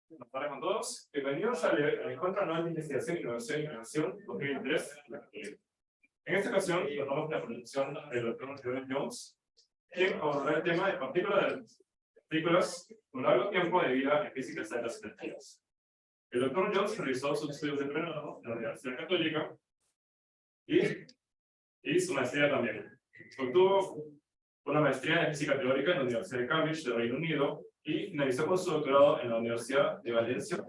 Buenas tardes a todos. Bienvenidos al encuentro anual de investigación, innovación y innovación 2023. En esta ocasión, tratamos la producción del doctor Jordan Jones, quien abordará el tema de partículas con largo tiempo de vida en física de las energías. El doctor Jones realizó sus estudios de pregrado en la Universidad Católica y su maestría también. Obtuvo una maestría en física teórica en la Universidad de Cambridge, de Reino Unido, y finalizó con su doctorado en la Universidad de Valencia.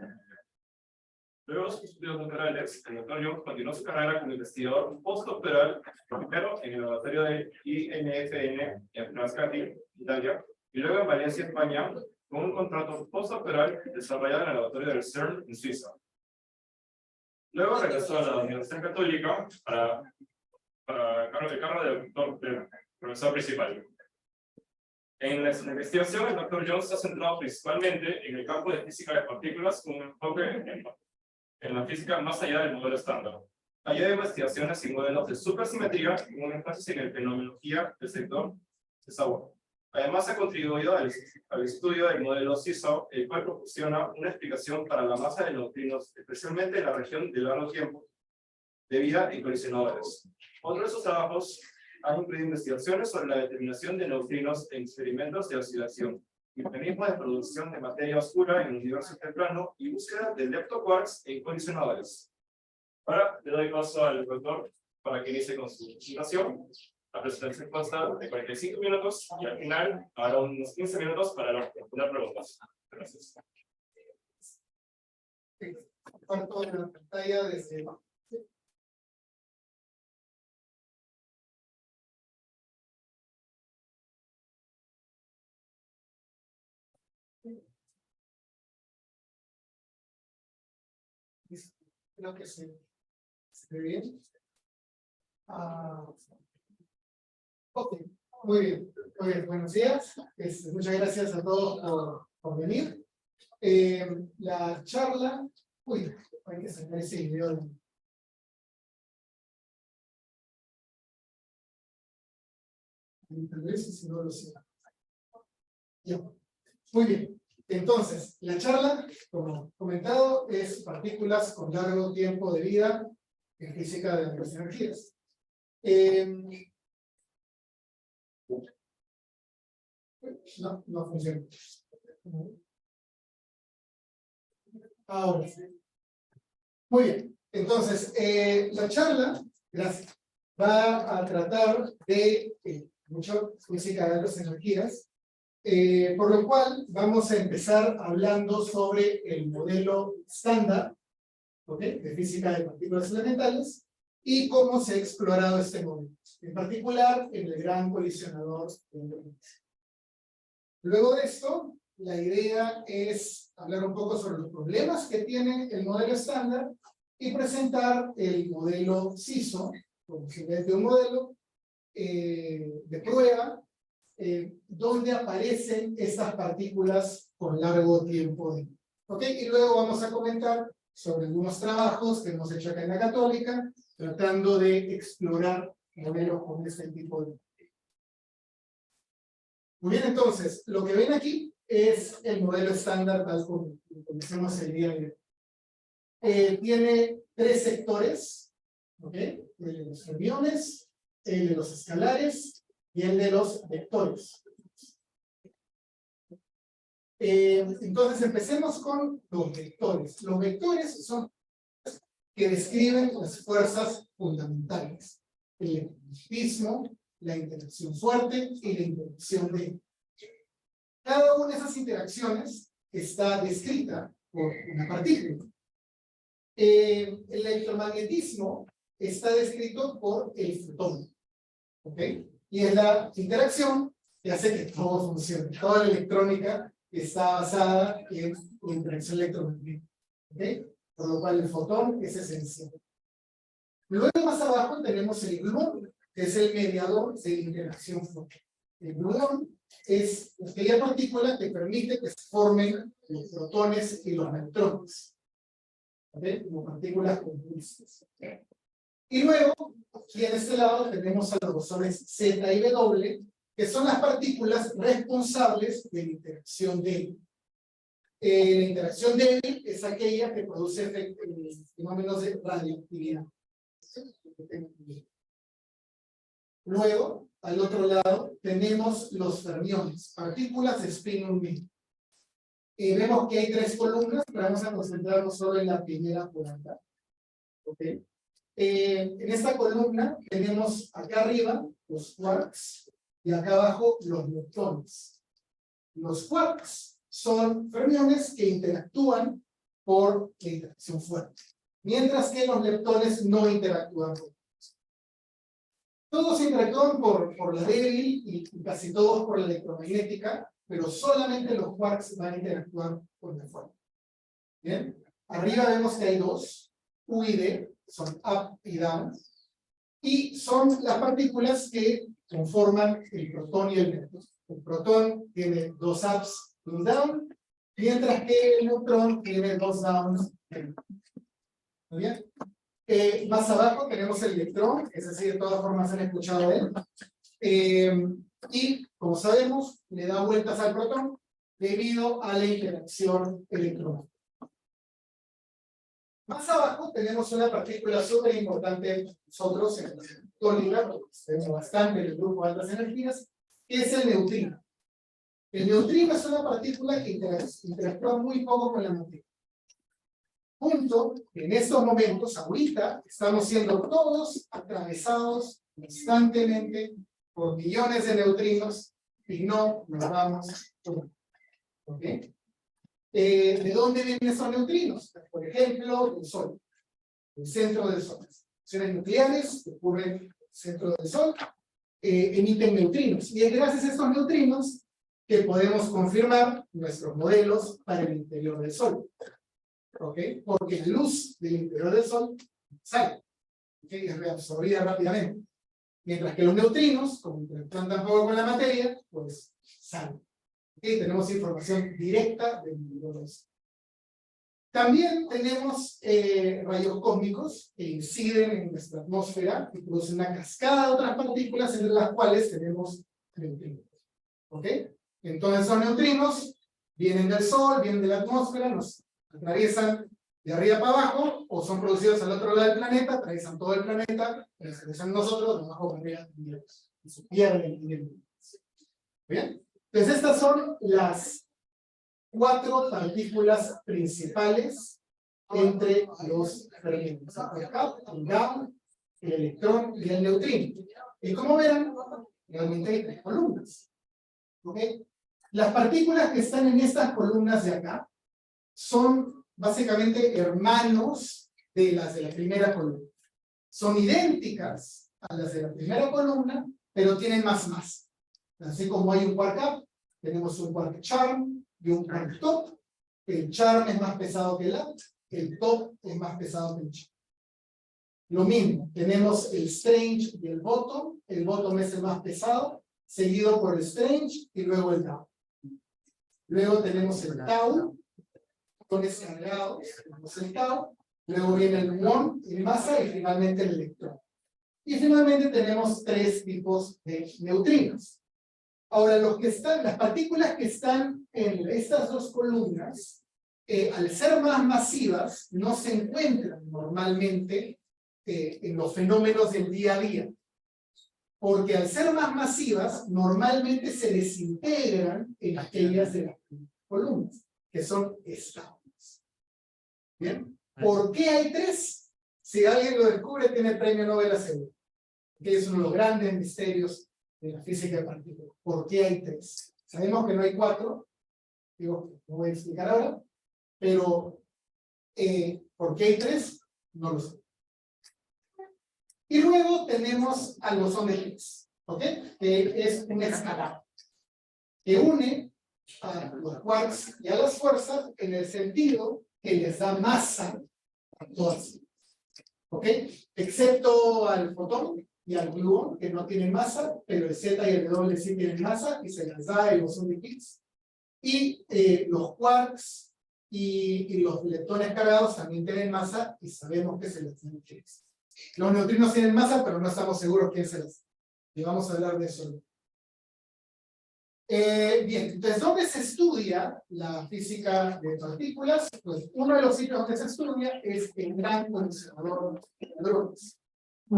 Luego de sus estudios doctorales, el doctor Jones continuó su carrera como investigador postdoctoral, primero en el laboratorio de INFN en Frascati, Italia, y luego en Valencia, España, con un contrato postdoctoral desarrollado en el laboratorio del CERN en Suiza. Luego regresó a la Universidad Católica para el cargo de profesor principal. En la investigación, el Dr. Jones se ha centrado principalmente en el campo de física de partículas con un enfoque en la física más allá del modelo estándar. Ha llevado investigaciones y modelos de supersimetría con un énfasis en la fenomenología del sector de sabor. Además, ha contribuido al estudio del modelo Seesaw, el cual proporciona una explicación para la masa de neutrinos, especialmente en la región de largo tiempo de vida en colisionadores. Otros de sus trabajos han incluido investigaciones sobre la determinación de neutrinos en experimentos de oxidación, mecanismos de producción de materia oscura en el universo temprano y búsqueda de leptoquarks en colisionadores. Ahora le doy paso al doctor para que inicie con su presentación. La presentación consta de 45 minutos y al final habrá unos 15 minutos para responder preguntas. Gracias. Comparto la pantalla desde... Creo que se ve bien. Ok, muy bien. Buenos días. Muchas gracias a todos por venir. La charla... Uy, hay que sacar ese video. Tal vez si no lo sé. Ya. Muy bien. Entonces, la charla, como comentado, es partículas con largo tiempo de vida en física de las energías. No funciona. Ahora sí. Muy bien. Entonces, la charla, gracias, va a tratar de mucho física de las energías. Por lo cual vamos a empezar hablando sobre el modelo estándar, ¿okay?, de física de partículas elementales y cómo se ha explorado este modelo, en particular en el gran colisionador de hadrones. Luego de esto, la idea es hablar un poco sobre los problemas que tiene el modelo estándar y presentar el modelo SISO, como se ve de un modelo de prueba, donde aparecen estas partículas con largo tiempo de vida. ¿Ok? Y luego vamos a comentar sobre algunos trabajos que hemos hecho acá en la Católica, tratando de explorar modelos con este tipo de... Muy bien, entonces, lo que ven aquí es el modelo estándar tal como lo conocemos el día de hoy. Tiene tres sectores, ¿ok? El de los fermiones, el de los escalares y el de los vectores. Entonces empecemos con los vectores. Los vectores son que describen las fuerzas fundamentales: el electromagnetismo, la interacción fuerte y la interacción débil. Cada una de esas interacciones está descrita por una partícula. El electromagnetismo está descrito por el fotón, ¿ok? Y es la interacción que hace que todo funcione. Toda la electrónica está basada en la interacción electromagnética, ¿ok? Por lo cual el fotón es esencial. Luego más abajo tenemos el gluón, que es el mediador de la interacción fuerte. El gluón es aquella partícula que permite que se formen los protones y los neutrones, ¿ok? Como partículas compuestas. Y luego, aquí en este lado tenemos a los bosones Z y W, que son las partículas responsables de la interacción débil. La interacción débil es aquella que produce fenómenos de radioactividad. Luego, al otro lado, tenemos los fermiones, partículas de spin unida. Vemos que hay 3 columnas, pero vamos a concentrarnos solo en la primera por acá. ¿Okay? En esta columna tenemos acá arriba los quarks y acá abajo los leptones. Los quarks son fermiones que interactúan por la interacción fuerte, mientras que los leptones no interactúan por. Todos interactúan por la débil y casi todos por la electromagnética, pero solamente los quarks van a interactuar por la fuerte. Bien, arriba vemos que hay 2, U y D, son up y down, y son las partículas que conforman el protón y el neutrón. El protón tiene 2 ups y un down, mientras que el neutrón tiene 2 downs. ¿Muy bien? Más abajo tenemos el electrón, es decir, de todas formas han escuchado de él. Y, como sabemos, le da vueltas al protón debido a la interacción electrónica. Más abajo tenemos una partícula súper importante nosotros en la tónica, porque tenemos bastante en el grupo de altas energías, que es el neutrino. El neutrino es una partícula que interactúa muy poco con la materia. Punto, en estos momentos, ahorita, estamos siendo todos atravesados constantemente por millones de neutrinos y no nos damos cuenta. ¿Ok? ¿De dónde vienen esos neutrinos? Por ejemplo, del Sol, del centro del Sol. Las reacciones nucleares que ocurren en el centro del Sol emiten neutrinos. Y es gracias a estos neutrinos que podemos confirmar nuestros modelos para el interior del Sol. ¿Ok? Porque la luz del interior del Sol sale. ¿Ok? Es reabsorbida rápidamente. Mientras que los neutrinos, como interactúan tampoco con la materia, pues salen. ¿Ok? Tenemos información directa del interior del Sol. También tenemos rayos cósmicos que inciden en nuestra atmósfera y producen una cascada de otras partículas entre las cuales tenemos neutrinos. ¿Ok? Entonces, esos neutrinos vienen del Sol, vienen de la atmósfera, nos atraviesan de arriba para abajo, o son producidos al otro lado del planeta, atraviesan todo el planeta, regresan nosotros, de abajo para arriba, y se pierden en el mundo. ¿Bien? Entonces, estas son las 4 partículas principales entre los fermiones: el up, el down, el electrón y el neutrino. Y como verán, realmente hay 3 columnas. ¿Ok? Las partículas que están en estas columnas de acá son básicamente hermanos de las de la primera columna. Son idénticas a las de la primera columna, pero tienen más masa. Así como hay un quark up, tenemos un quark charm y un quark top. El charm es más pesado que el up, el top es más pesado que el charm. Lo mismo, tenemos el strange y el bottom es el más pesado, seguido por el strange y luego el down. Luego tenemos el tau, protones cargados, tenemos el tau, luego viene el muón, el masa y finalmente el electrón. Y finalmente tenemos 3 tipos de neutrinos. Ahora, las partículas que están en estas 2 columnas, al ser más masivas, no se encuentran normalmente en los fenómenos del día a día. Porque al ser más masivas, normalmente se desintegran en aquellas de las columnas, que son estables. ¿Bien? ¿Por qué hay 3? Si alguien lo descubre, tiene premio Nobel asegurado. Que es uno de los grandes misterios de la física de partículas. ¿Por qué hay 3? Sabemos que no hay 4, digo, no voy a explicar ahora, pero ¿por qué hay 3? No lo sé. Y luego tenemos al bosón de Higgs, ¿ok? Que es un escalar que une a los quarks y a las fuerzas en el sentido que les da masa a todas, ¿ok? Excepto al fotón y al gluón, que no tienen masa, pero el Z y el W sí tienen masa y se les da el bosón de Higgs. Y los quarks y los leptones cargados también tienen masa y sabemos que se les da el Higgs. Los neutrinos tienen masa, pero no estamos seguros quién se las. Y vamos a hablar de eso. Bien, entonces, ¿dónde se estudia la física de partículas? Pues uno de los sitios donde se estudia es el Gran Colisionador de Hadrones.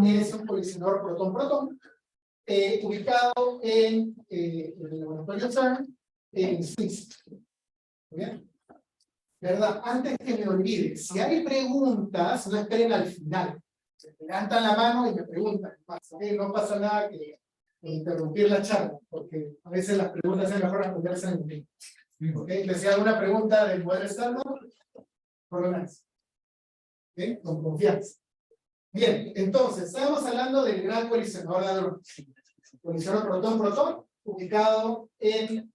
Es un colisionador protón-protón, ubicado en el laboratorio CERN, en Suiza. ¿Bien? ¿Verdad? Antes que me olvide, si hay preguntas, no esperen al final. Se levantan la mano y me preguntan. No pasa nada que interrumpir la charla, porque a veces las preguntas es mejor responderse en el momento. ¿Okay? Entonces, si hay alguna pregunta del modelo estándar, por lo menos. ¿Okay? Con confianza. Bien, entonces, estamos hablando del gran colisionador de hadrones. Colisionador protón-protón, ubicado en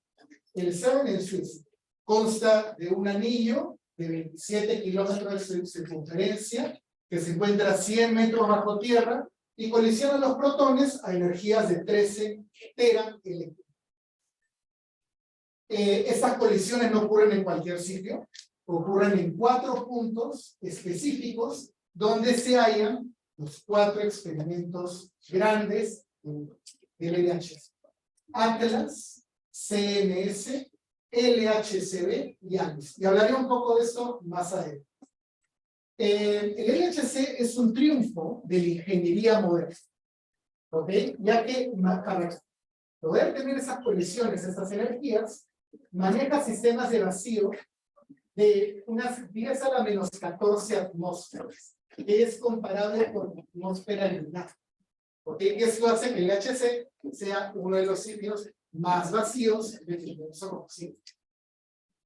el CERN en Suiza. Consta de un anillo de 27 kilómetros de circunferencia que se encuentra a 100 metros bajo tierra y colisiona los protones a energías de 13 teraelectrones. Estas colisiones no ocurren en cualquier sitio, ocurren en 4 puntos específicos donde se hallan los 4 experimentos grandes del LHC. Atlas, CNS, LHCb y ALICE. Y hablaré un poco de esto más adelante. El LHC es un triunfo de la ingeniería moderna, ¿ok? Ya que para poder tener esas colisiones, estas energías, maneja sistemas de vacío de unas 10 a la menos 14 atmósferas, que es comparable con la atmósfera lunar. ¿Ok? Y esto hace que el LHC sea uno de los sitios más vacíos del universo conocido.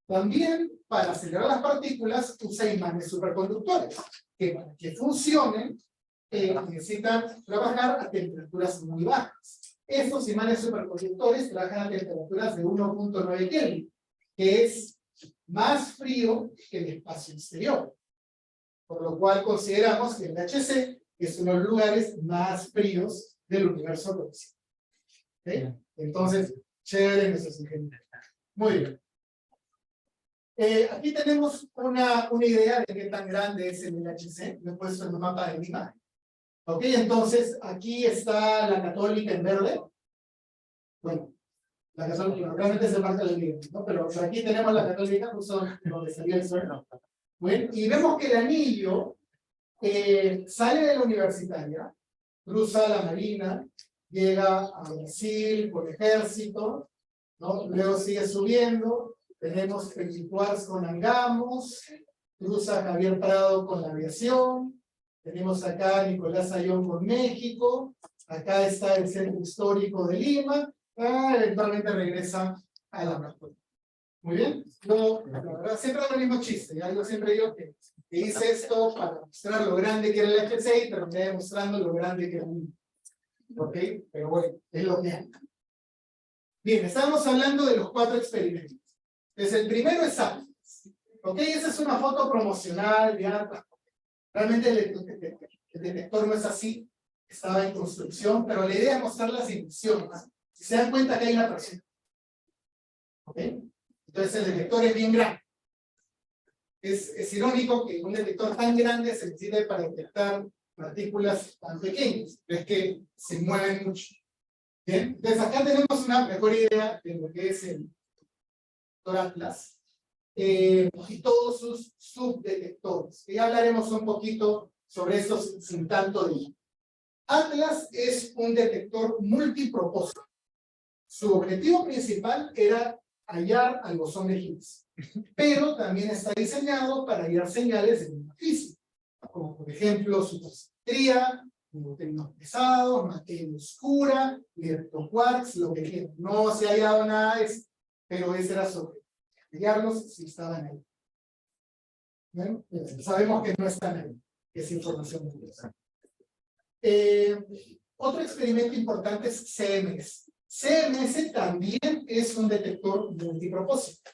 También, para acelerar las partículas, usa imanes superconductores, que para que funcionen, necesitan trabajar a temperaturas muy bajas. Estos imanes superconductores trabajan a temperaturas de 1.9 Kelvin, que es más frío que el espacio exterior. Por lo cual consideramos que el LHC es uno de los lugares más fríos del universo conocido. ¿Okay? Entonces, chévere en esos ingenieros. Muy bien. Aquí tenemos una idea de qué tan grande es el LHC. Lo he puesto en un mapa de mi imagen. Ok, entonces aquí está la Católica en verde. Bueno, la Católica realmente se marca la línea, ¿no? Pero aquí tenemos la Católica, justo donde salió el sol. Bueno, y vemos que el anillo sale de la universitaria, cruza la Marina, llega a Brasil por ejército, ¿no? Luego sigue subiendo, tenemos Pericuars con Angamos, cruza Javier Prado con la aviación, tenemos acá a Nicolás Ayón con México, acá está el centro histórico de Lima, eventualmente regresa a la Amazonia. Muy bien, yo la verdad siempre hago el mismo chiste, ¿ya? Yo siempre digo que hice esto para mostrar lo grande que era el HC y terminé demostrando lo grande que era el mundo. ¿Ok? Pero bueno, es lo que hay. Bien, estábamos hablando de los 4 experimentos. Entonces, el primero es Atlas. ¿Ok? Esa es una foto promocional de Atlas. Realmente el detector no es así, estaba en construcción, pero la idea es mostrar las dimensiones. Si se dan cuenta que hay una presión. ¿Ok? Entonces el detector es bien grande. Es irónico que un detector tan grande se necesite para detectar partículas tan pequeñas, es que se mueven mucho. Bien, entonces acá tenemos una mejor idea de lo que es el detector Atlas y todos sus subdetectores. Y ya hablaremos un poquito sobre estos sin tanto de. Atlas es un detector multipropósito. Su objetivo principal era hallar al bosón de Higgs, pero también está diseñado para hallar señales de una física, como por ejemplo supersimetría, neutrinos pesados, materia oscura, leptoquarks, lo que quieran. No se ha hallado nada de eso, pero ese era sobre hallarlos si estaban ahí. ¿Bien? Sabemos que no están ahí, es información muy interesante. Otro experimento importante es CMS. CMS también es un detector multipropósito.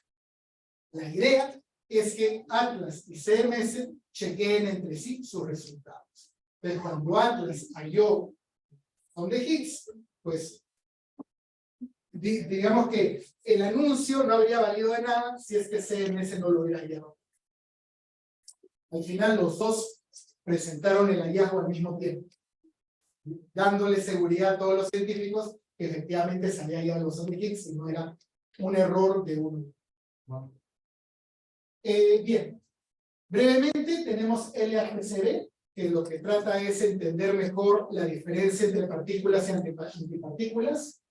La idea es que Atlas y CMS chequeen entre sí sus resultados. Entonces, cuando Atlas halló de Higgs, pues digamos que el anuncio no habría valido de nada si es que CMS no lo hubiera hallado. Al final, los dos presentaron el hallazgo al mismo tiempo, dándole seguridad a todos los científicos que efectivamente salía ya los Higgs y no era un error de uno. Bien, brevemente tenemos LHCb, que lo que trata es entender mejor la diferencia entre partículas y antipartículas,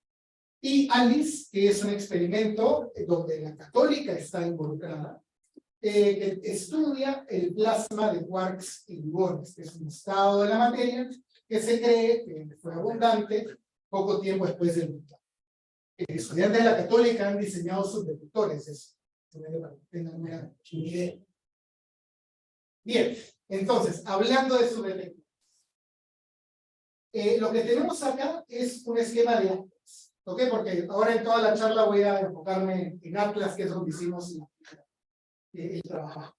y ALICE, que es un experimento donde la católica está involucrada, que estudia el plasma de quarks y gluones, que es un estado de la materia que se cree que fue abundante poco tiempo después del Big Bang. Estudiantes de la católica han diseñado subdetectores, eso, para que tengan una idea. Bien, entonces, hablando de subdetectores, lo que tenemos acá es un esquema de Atlas, ¿ok? Porque ahora en toda la charla voy a enfocarme en Atlas, que es donde hicimos el trabajo.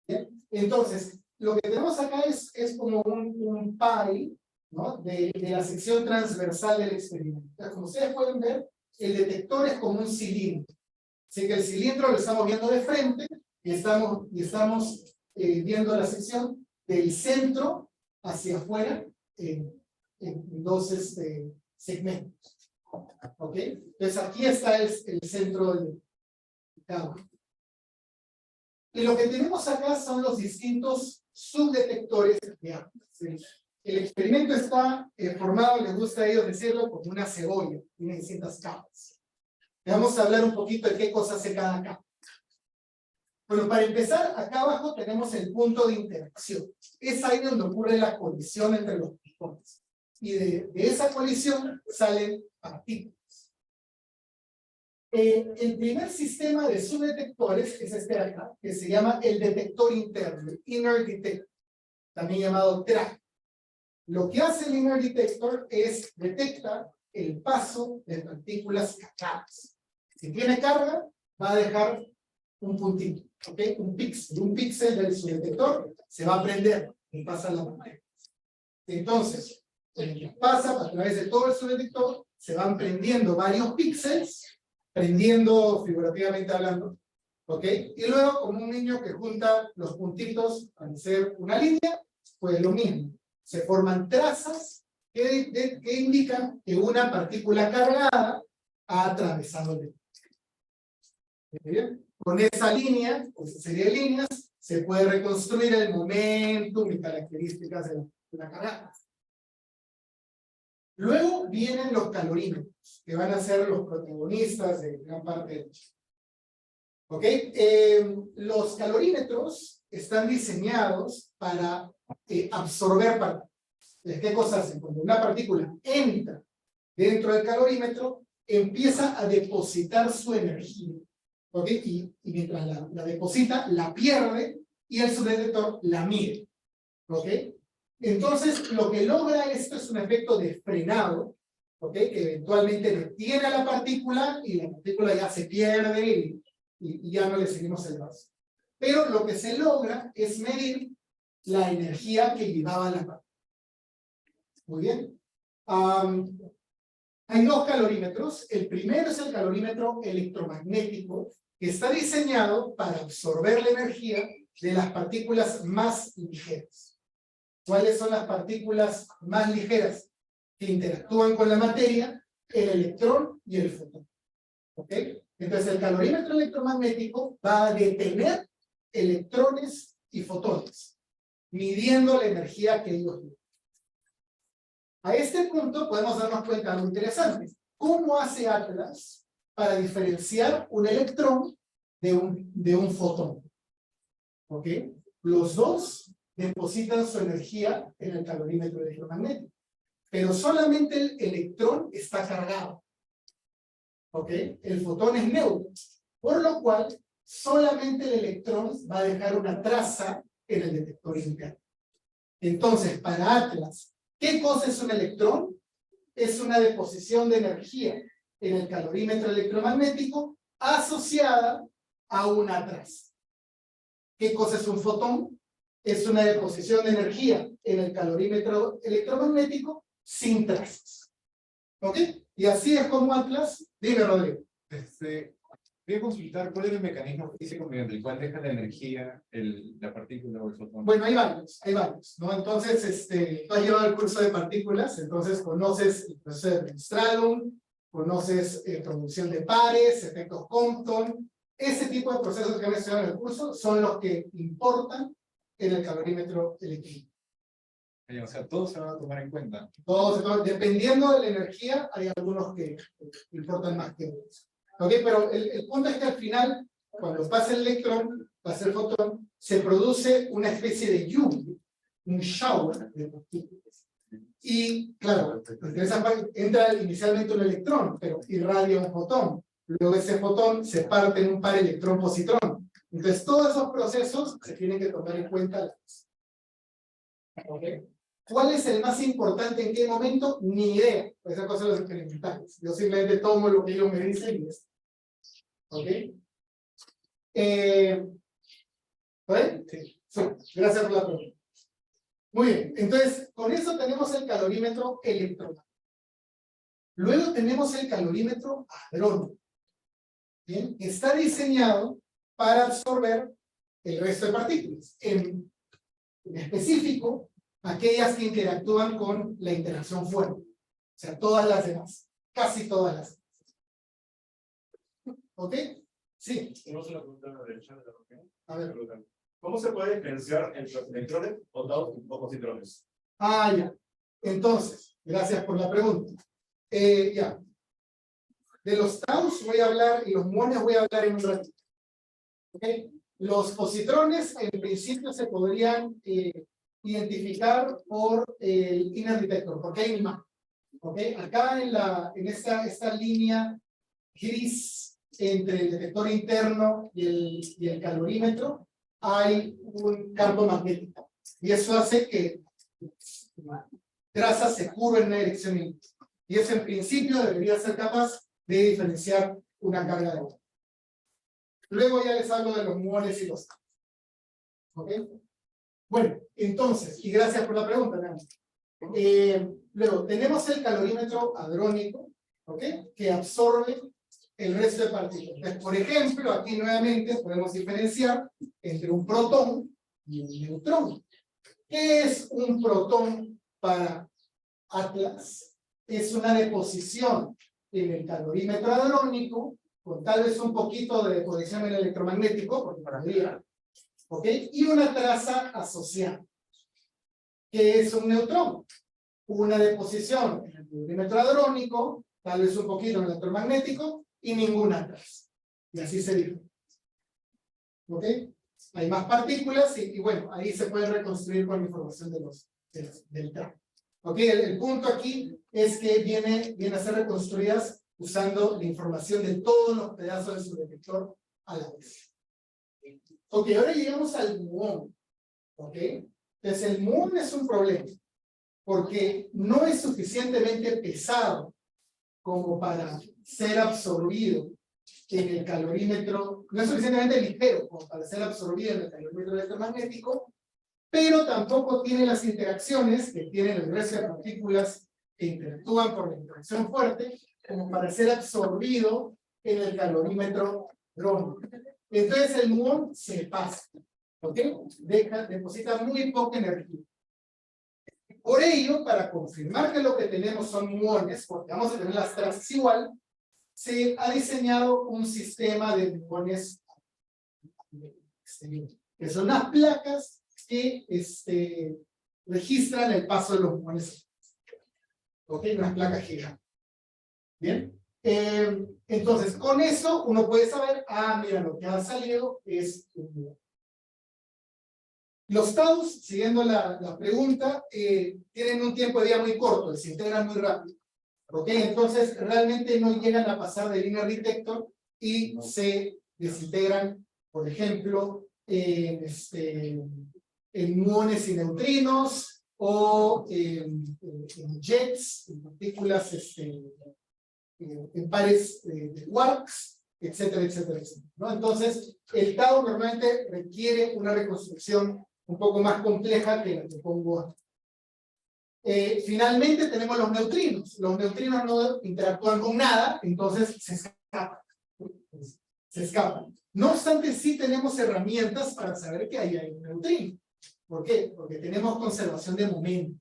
¿Bien? Entonces, lo que tenemos acá es como un pie, ¿no? de la sección transversal del experimento. Como ustedes pueden ver, el detector es como un cilindro. Así que el cilindro lo estamos viendo de frente y estamos viendo la sección del centro hacia afuera en dos segmentos. ¿Ok? Entonces aquí está el centro del cada uno. Y lo que tenemos acá son los distintos subdetectores de Atlas. El experimento está formado, les gusta a ellos decirlo, como una cebolla, tiene distintas capas. Vamos a hablar un poquito de qué cosa hace cada capa. Bueno, para empezar, acá abajo tenemos el punto de interacción. Es ahí donde ocurre la colisión entre los protones. Y de esa colisión salen partículas. El primer sistema de subdetectores es este de acá, que se llama el detector interno, el Inner Detector, también llamado TRAC. Lo que hace el Inner Detector es detectar el paso de partículas cargadas. Si tiene carga, va a dejar un puntito, ¿ok? Un píxel del subdetector se va a prender y pasa la pantalla. Entonces, pasa a través de todo el subdetector, se van prendiendo varios píxeles, prendiendo figurativamente hablando, ¿ok? Y luego, como un niño que junta los puntitos para hacer una línea, pues lo mismo. Se forman trazas que indican que una partícula cargada ha atravesado el detector. ¿Bien? Con esa línea, con esa serie de líneas, se puede reconstruir el momentum y características de la cargada. Luego vienen los calorímetros, que van a ser los protagonistas de gran parte de esto. ¿Ok? Los calorímetros están diseñados para absorber partículas. ¿Qué cosa hacen? Cuando una partícula entra dentro del calorímetro, empieza a depositar su energía. ¿Ok? Y mientras la deposita, la pierde y el subdetector la mide. ¿Ok? Entonces, lo que logra esto es un efecto de frenado, ¿ok? Que eventualmente detiene a la partícula y la partícula ya se pierde y ya no le seguimos el rastro. Pero lo que se logra es medir la energía que llevaba la partícula. Muy bien. Hay dos calorímetros. El primero es el calorímetro electromagnético, que está diseñado para absorber la energía de las partículas más ligeras. ¿Cuáles son las partículas más ligeras que interactúan con la materia? El electrón y el fotón. ¿Ok? Entonces el calorímetro electromagnético va a detener electrones y fotones, midiendo la energía que ellos tienen. A este punto podemos darnos cuenta de algo interesante. ¿Cómo hace Atlas para diferenciar un electrón de un fotón? ¿Ok? Los dos depositan su energía en el calorímetro electromagnético, pero solamente el electrón está cargado. ¿Ok? El fotón es neutro, por lo cual solamente el electrón va a dejar una traza en el detector interno. Entonces, para Atlas, ¿qué cosa es un electrón? Es una deposición de energía en el calorímetro electromagnético asociada a una traza. ¿Qué cosa es un fotón? Es una deposición de energía en el calorímetro electromagnético sin trazas. ¿Ok? Y así es como Atlas. Dime, Rodrigo. Quería consultar cuál es el mecanismo físico mediante el cual deja la energía la partícula o el fotón. Bueno, hay varios, ¿no? Entonces, tú has llevado el curso de partículas, entonces conoces el proceso de Bremsstrahlung, conoces producción de pares, efectos Compton. Ese tipo de procesos que han estudiado en el curso son los que importan en el calorímetro eléctrico. O sea, todos se van a tomar en cuenta. Todos, dependiendo de la energía, hay algunos que importan más que otros. ¿Ok? Pero el punto es que al final, cuando pasa el electrón, pasa el fotón, se produce una especie de lluvia, un shower de partículas. Y claro, entre esa parte entra inicialmente un electrón, pero irradia un fotón. Luego ese fotón se parte en un par electrón-positrón. Entonces todos esos procesos se tienen que tomar en cuenta. ¿Ok? ¿Cuál es el más importante en qué momento? Ni idea. Esa cosa de los experimentales. Yo simplemente tomo lo que ellos me dicen y es. ¿Ok? ¿Vale? Sí. Gracias por la pregunta. Muy bien. Entonces, con eso tenemos el calorímetro electrónico. Luego tenemos el calorímetro hadrónico. Bien. Está diseñado para absorber el resto de partículas. En específico, aquellas que interactúan con la interacción fuerte. O sea, todas las demás. Casi todas las demás. ¿Ok? Sí. Tenemos una pregunta de derecha de la reunión. A ver. ¿Cómo se puede diferenciar entre electrones o positrones? Ah, ya. Entonces, gracias por la pregunta. Ya. De los taus voy a hablar y los muones voy a hablar en un ratito. ¿Ok? Los positrones en principio se podrían identificar por el inner detector, porque hay más. ¿Ok? Acá en esta línea gris entre el detector interno y el calorímetro hay un campo magnético. Y eso hace que la traza se curve en una dirección índice. Y eso en principio debería ser capaz de diferenciar una carga de agua. Luego ya les hablo de los muones y los taus. ¿Ok? Bueno, entonces, y gracias por la pregunta, luego, tenemos el calorímetro hadrónico, ¿ok? Que absorbe el resto de partículas. Entonces, por ejemplo, aquí nuevamente podemos diferenciar entre un protón y un neutrón. ¿Qué es un protón para Atlas? Es una deposición en el calorímetro hadrónico, con tal vez un poquito de deposición en el electromagnético, porque para día, ¿ok? Y una traza asociada. ¿Qué es un neutrón? Una deposición en el calorímetro hadrónico, tal vez un poquito en el electromagnético, y ninguna traza. Y así se dice. ¿Ok? Hay más partículas y bueno, ahí se puede reconstruir con la información del tramo. ¿Ok? El punto aquí es que viene a ser reconstruidas usando la información de todos los pedazos de su detector a la vez. Ok, ahora llegamos al muón. ¿Ok? Entonces el muón es un problema porque no es suficientemente pesado como para ser absorbido en el calorímetro, no es suficientemente ligero como para ser absorbido en el calorímetro electromagnético, pero tampoco tiene las interacciones que tienen el resto de partículas que interactúan por la interacción fuerte, como para ser absorbido en el calorímetro hadrónico. Entonces el muón se pasa, ¿ok? Deposita muy poca energía. Por ello, para confirmar que lo que tenemos son muones, porque vamos a tener las trazas igual, se ha diseñado un sistema de muones que son unas placas que registran el paso de los muones. ¿Ok? Unas placas gigantes. ¿Bien? Entonces, con eso uno puede saber, mira, lo que ha salido es un muón. Los taus, siguiendo la pregunta, tienen un tiempo de vida muy corto, se integran muy rápido. ¿Ok? Entonces, realmente no llegan a pasar del inner detector y se desintegran, por ejemplo, en muones y neutrinos o en jets, en partículas, en pares de quarks, etcétera, etcétera, etcétera, ¿no? Entonces, el tau normalmente requiere una reconstrucción un poco más compleja que la que pongo aquí. Finalmente tenemos los neutrinos. Los neutrinos no interactúan con nada, entonces se escapan. se escapan. No obstante, sí tenemos herramientas para saber que ahí hay un neutrino. ¿Por qué? Porque tenemos conservación de momento.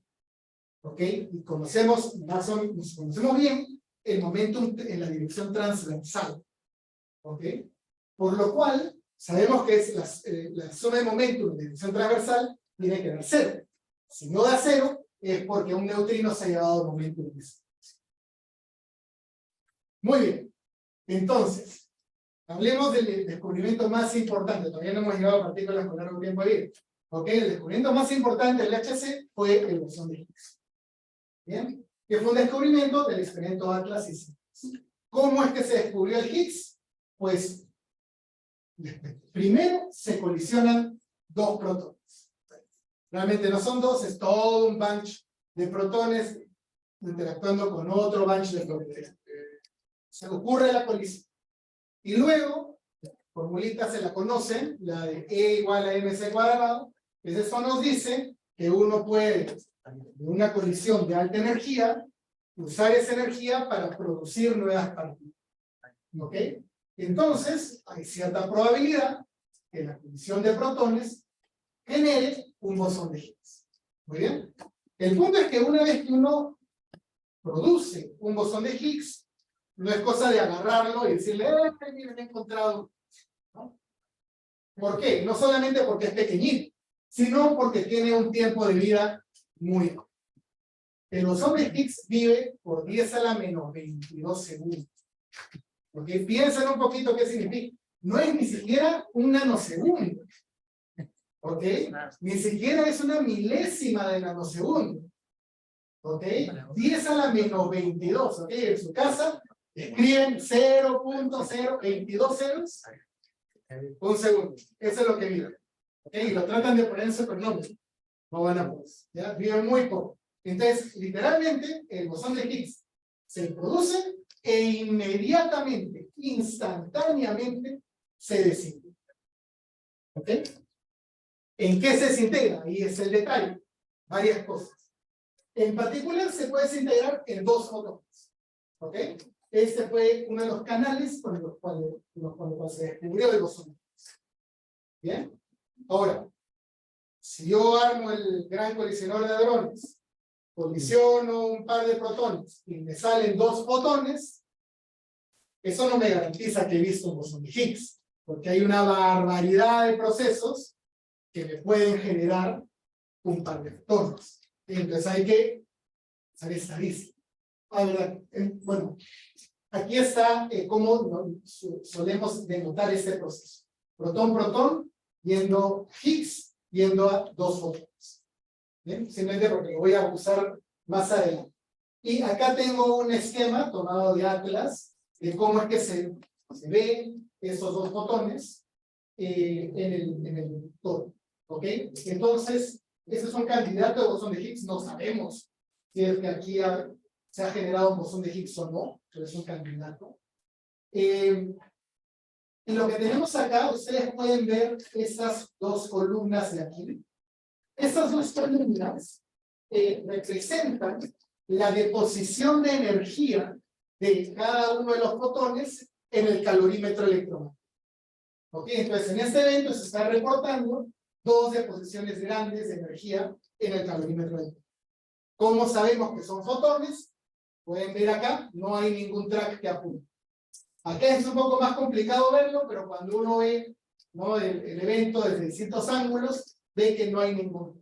¿Ok? Y conocemos, nos conocemos bien el momentum en la dirección transversal. ¿Ok? Por lo cual, sabemos que es la suma de momentum en dirección transversal tiene que dar 0. Si no da 0, es porque un neutrino se ha llevado momentum. Muy bien. Entonces, hablemos del descubrimiento más importante. Todavía no hemos llegado a partículas con largo tiempo de vida. ¿Ok? El descubrimiento más importante del HC fue el bosón de Higgs. ¿Bien? Que fue un descubrimiento del experimento Atlas y SIMPLEX. ¿Cómo es que se descubrió el Higgs? Pues, primero se colisionan dos protones. Realmente no son dos, es todo un bunch de protones interactuando con otro bunch de protones. Se ocurre la colisión. Y luego, la formulita se la conocen, la de E igual a mc cuadrado, pues eso nos dice que uno puede, de una colisión de alta energía, usar esa energía para producir nuevas partículas. ¿Ok? Entonces, hay cierta probabilidad que la colisión de protones genere un bosón de Higgs. Muy bien. El punto es que una vez que uno produce un bosón de Higgs, no es cosa de agarrarlo y decirle, miren, he encontrado. ¿No? ¿Por qué? No solamente porque es pequeñito, sino porque tiene un tiempo de vida muy corto. El bosón de Higgs vive por 10 a la menos 22 segundos. Porque piensen un poquito qué significa. No es ni siquiera un nanosegundo. ¿Ok? Ni siquiera es una milésima de nanosegundo. ¿Ok? 10 a la menos 22. ¿Ok? En su casa escriben 0.022 ceros. Un segundo. Eso es lo que vive. ¿Ok? Y lo tratan de poner en su pronombre. No van a poder. ¿Ya? Vive muy poco. Entonces, literalmente, el bosón de Higgs se produce e inmediatamente, instantáneamente, se desintegra. ¿Ok? ¿En qué se desintegra? Ahí es el detalle. Varias cosas. En particular, se puede desintegrar en dos fotones. ¿Ok? Este fue uno de los canales con los cuales se descubrió el bosón. ¿Bien? Ahora, si yo armo el gran colisionador de hadrones, colisiono un par de protones y me salen dos fotones, eso no me garantiza que he visto un bosón de Higgs, porque hay una barbaridad de procesos que me pueden generar un par de fotones. Entonces hay que usar estadística. Ahora, bueno, aquí está cómo solemos denotar este proceso. Protón-protón, yendo Higgs, yendo a dos fotones. ¿Bien? Simplemente porque lo voy a usar más adelante. Y acá tengo un esquema tomado de Atlas de cómo es que se ven esos dos fotones en el todo. ¿Ok? Entonces, ese es un candidato de bosón de Higgs. No sabemos si es que aquí se ha generado un bosón de Higgs o no, pero es un candidato. Y lo que tenemos acá, ustedes pueden ver estas dos columnas de aquí. Estas dos columnas representan la deposición de energía de cada uno de los fotones en el calorímetro electromagnético. ¿Ok? Entonces, en este evento se está reportando dos deposiciones grandes de energía en el calorímetro electromagnético. ¿Cómo sabemos que son fotones? Pueden ver acá, no hay ningún track que apunte. Acá es un poco más complicado verlo, pero cuando uno ve, ¿no?, el evento desde distintos ángulos, ve que no hay ninguno.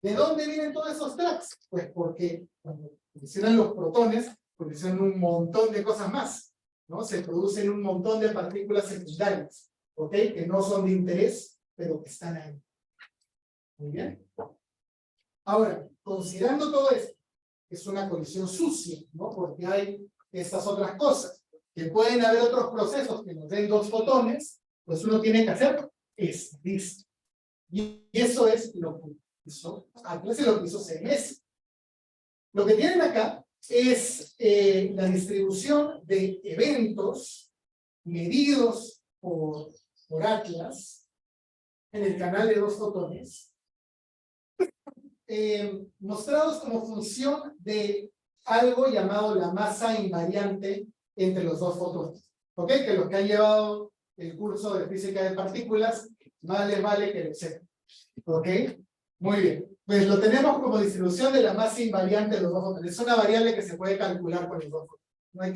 ¿De dónde vienen todos esos tracks? Pues porque cuando colisionan los protones, colisionan un montón de cosas más, ¿no? Se producen un montón de partículas secundarias, ¿ok? Que no son de interés, pero que están ahí. Muy bien. Ahora, considerando todo esto, es una colisión sucia, ¿no? Porque hay estas otras cosas, que pueden haber otros procesos que nos den dos fotones, pues uno tiene que hacer estadística. Y eso es lo que hizo Atlas y lo que hizo CMS. Lo que tienen acá es la distribución de eventos medidos por Atlas en el canal de dos fotones, mostrados como función de algo llamado la masa invariante entre los dos fotones. ¿Ok? Que lo que ha llevado el curso de física de partículas, más les vale que lo sepan. ¿Ok? Muy bien. Pues lo tenemos como distribución de la masa invariante de los dos fotones. Es una variable que se puede calcular con los dos fotones. No hay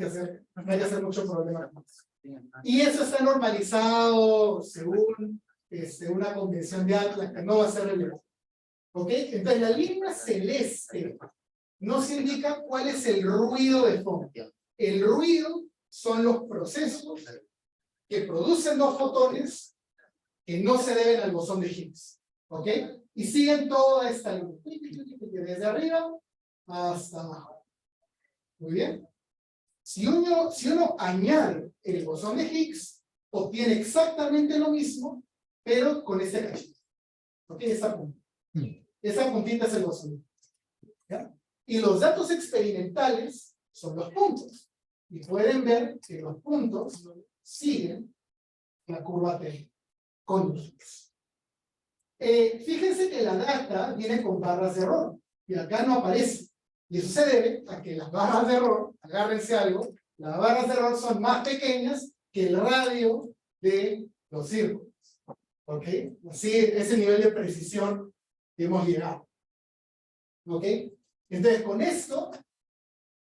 que hacer mucho problema con eso. Y eso está normalizado según una convención de Atlas, que no va a ser relevante. ¿Ok? Entonces la línea celeste nos indica cuál es el ruido de fondo. El ruido son los procesos que producen dos fotones que no se deben al bosón de Higgs. ¿Ok? Y siguen toda esta línea, desde arriba hasta abajo. Muy bien. Si uno añade el bosón de Higgs, obtiene exactamente lo mismo, pero con este cachito. ¿Ok? Esa punta. Esa puntita es el bosón. ¿Ya? Y los datos experimentales son los puntos. Y pueden ver que los puntos siguen la curva T con Higgs. Fíjense que la data viene con barras de error. Y acá no aparece. Y eso se debe a que las barras de error, agárrense algo, las barras de error son más pequeñas que el radio de los círculos. ¿Ok? Así, ese nivel de precisión que hemos llegado. ¿Ok? Entonces, con esto,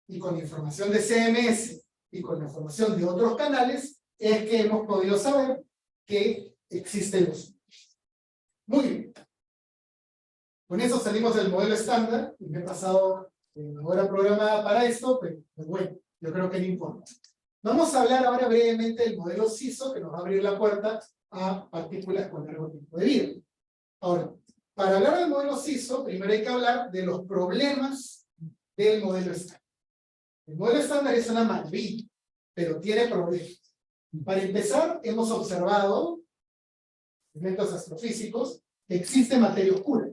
y con información de CMS, y con la información de otros canales, es que hemos podido saber que existen los. Muy bien. Con eso salimos del modelo estándar, y me he pasado una hora programada para esto, pero bueno, yo creo que no importa. Vamos a hablar ahora brevemente del modelo CISO, que nos va a abrir la puerta a partículas con largo tiempo de vida. Ahora, para hablar del modelo CISO, primero hay que hablar de los problemas del modelo estándar. El modelo estándar es una maravilla, pero tiene problemas. Para empezar, hemos observado, elementos astrofísicos, que existe materia oscura,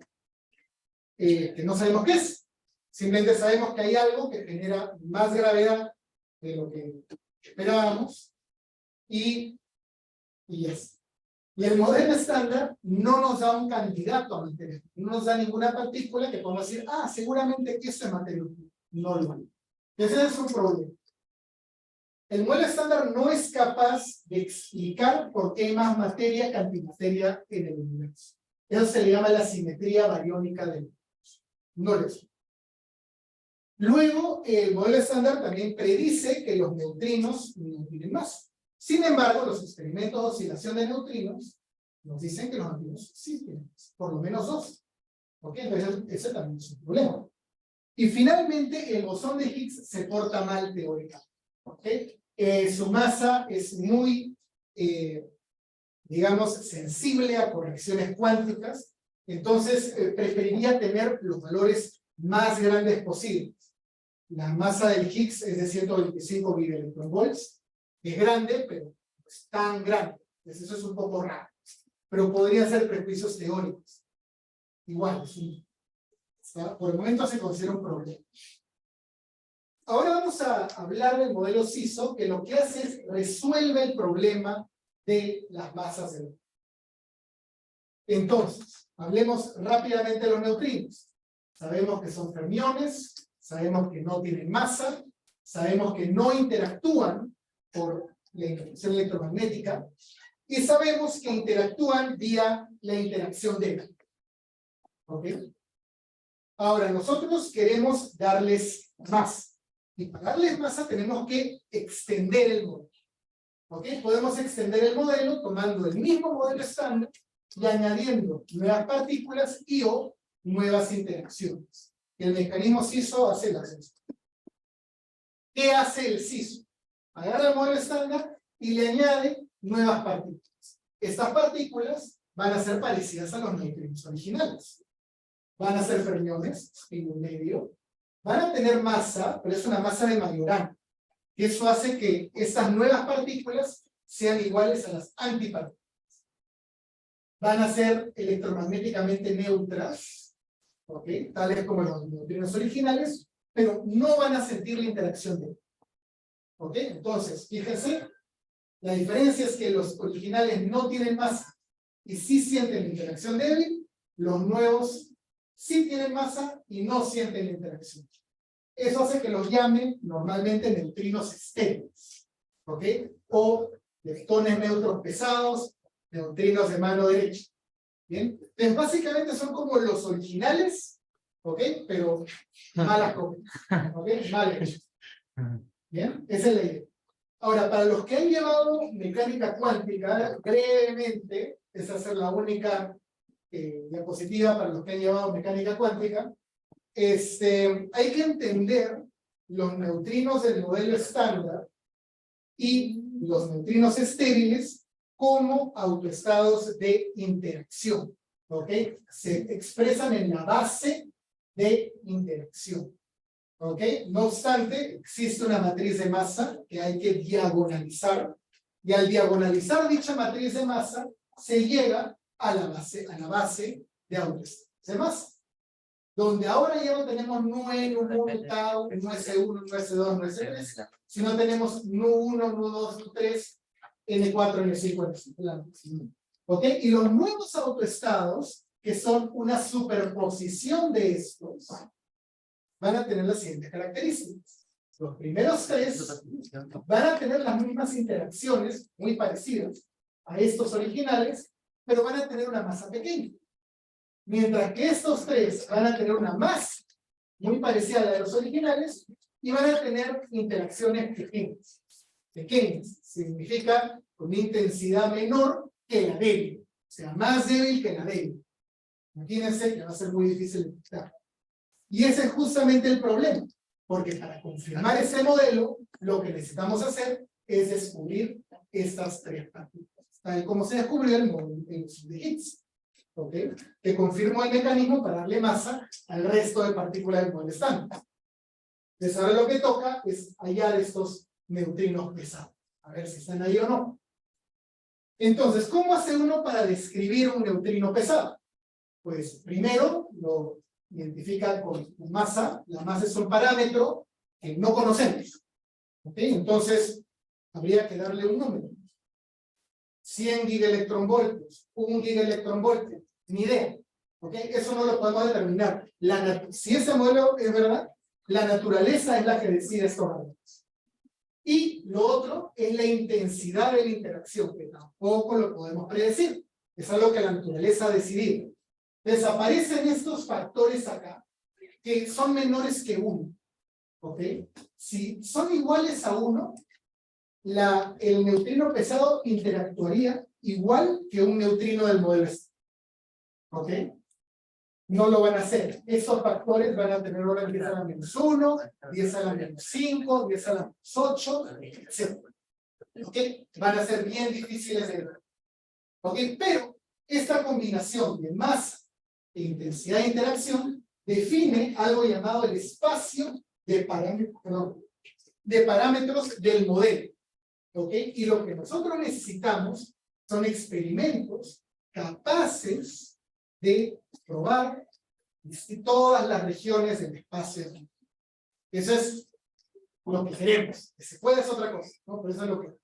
que no sabemos qué es. Simplemente sabemos que hay algo que genera más gravedad de lo que esperábamos, y ya está. Y el modelo estándar no nos da un candidato a materia, no nos da ninguna partícula que podamos decir, seguramente que eso es materia oscura. No lo hay. Ese es un problema. El modelo estándar no es capaz de explicar por qué hay más materia que antimateria en el universo. Eso se le llama la simetría bariónica del universo. No lo es. Luego, el modelo estándar también predice que los neutrinos no tienen masa. Sin embargo, los experimentos de oscilación de neutrinos nos dicen que los neutrinos sí tienen masa, por lo menos dos. ¿Ok? Entonces, ese también es un problema. Y finalmente, el bosón de Higgs se porta mal teóricamente. ¿Ok? Su masa es muy, digamos, sensible a correcciones cuánticas. Entonces, preferiría tener los valores más grandes posibles. La masa del Higgs es de 125 gigaelectronvolts. Es grande, pero no es tan grande. Entonces, eso es un poco raro. Pero podría ser prejuicios teóricos. Igual, por el momento se considera un problema. Ahora vamos a hablar del modelo CISO, que lo que hace es resuelve el problema de las masas de. Entonces, hablemos rápidamente de los neutrinos. Sabemos que son fermiones, sabemos que no tienen masa, sabemos que no interactúan por la interacción electromagnética, y sabemos que interactúan vía la interacción de. ¿Ok? Ahora, nosotros queremos darles masa. Y para darles masa tenemos que extender el modelo. ¿Ok? Podemos extender el modelo tomando el mismo modelo estándar y añadiendo nuevas partículas y o nuevas interacciones. El mecanismo CISO hace las dos. ¿Qué hace el CISO? Agarra el modelo estándar y le añade nuevas partículas. Estas partículas van a ser parecidas a los neutrinos originales. Van a ser fermiones en un medio. Van a tener masa, pero es una masa de Majorana. Y eso hace que estas nuevas partículas sean iguales a las antipartículas. Van a ser electromagnéticamente neutras, ¿ok? Tales como los neutrinos originales, pero no van a sentir la interacción de. ¿Ok? Entonces, fíjense, la diferencia es que los originales no tienen masa y sí sienten la interacción débil, los nuevos sí tienen masa y no sienten la interacción. Eso hace que los llamen normalmente neutrinos estéreos, ¿ok? O leptones neutros pesados, neutrinos de mano derecha. ¿Bien? Entonces, básicamente son como los originales, ¿ok? Pero malas copias, ¿ok? Mal hechos. ¿Bien? Esa es la idea. Ahora, para los que han llevado mecánica cuántica, brevemente, esa es la única diapositiva para los que han llevado mecánica cuántica, hay que entender los neutrinos del modelo estándar y los neutrinos estériles como autoestados de interacción, ¿ok? Se expresan en la base de interacción, ¿ok? No obstante, existe una matriz de masa que hay que diagonalizar, y al diagonalizar dicha matriz de masa, se llega a la base de autoestados de masa, donde ahora ya no tenemos Nu1, Nu1, Tau, Nu1, Nu2, Nu3, sino tenemos Nu1, Nu2, Nu3, N4, N5, N5. ¿Ok? Y los nuevos autoestados, que son una superposición de estos, van a tener las siguientes características. Los primeros tres van a tener las mismas interacciones, muy parecidas a estos originales, pero van a tener una masa pequeña. Mientras que estos tres van a tener una masa muy parecida a la de los originales y van a tener interacciones pequeñas. Pequeñas significa con intensidad menor que la débil, o sea, más débil que la débil. Imagínense que va a ser muy difícil de detectar. Y ese es justamente el problema, porque para confirmar ese modelo, lo que necesitamos hacer es descubrir estas tres partículas, tal como se descubrió el modelo de Higgs. ¿Ok? Que confirmó el mecanismo para darle masa al resto de partículas del modelo estándar. Entonces ahora lo que toca es hallar estos neutrinos pesados. A ver si están ahí o no. Entonces, ¿cómo hace uno para describir un neutrino pesado? Pues primero lo identifica con masa. La masa es un parámetro que no conocemos. ¿Ok? Entonces, habría que darle un número. 100 gigaelectronvoltios, 1 gigaelectronvoltio, ni idea. ¿Ok? Eso no lo podemos determinar. Si ese modelo es verdad, la naturaleza es la que decide estos valores. Y lo otro es la intensidad de la interacción, que tampoco lo podemos predecir. Es algo que la naturaleza ha decidido. Desaparecen estos factores acá, que son menores que 1. ¿Ok? Si son iguales a 1, el neutrino pesado interactuaría igual que un neutrino del modelo estándar. ¿Ok? No lo van a hacer. Estos factores van a tener orden 10 a la menos 1, 10 a la menos 5, 10 a la menos 8, etc. ¿Ok? Van a ser bien difíciles de ver. ¿Ok? Pero esta combinación de masa e intensidad de interacción define algo llamado el espacio de parámetros del modelo. ¿Ok? Y lo que nosotros necesitamos son experimentos capaces de probar todas las regiones del espacio. Eso es lo que queremos. Que se puede es otra cosa, ¿no? Pero eso es lo que...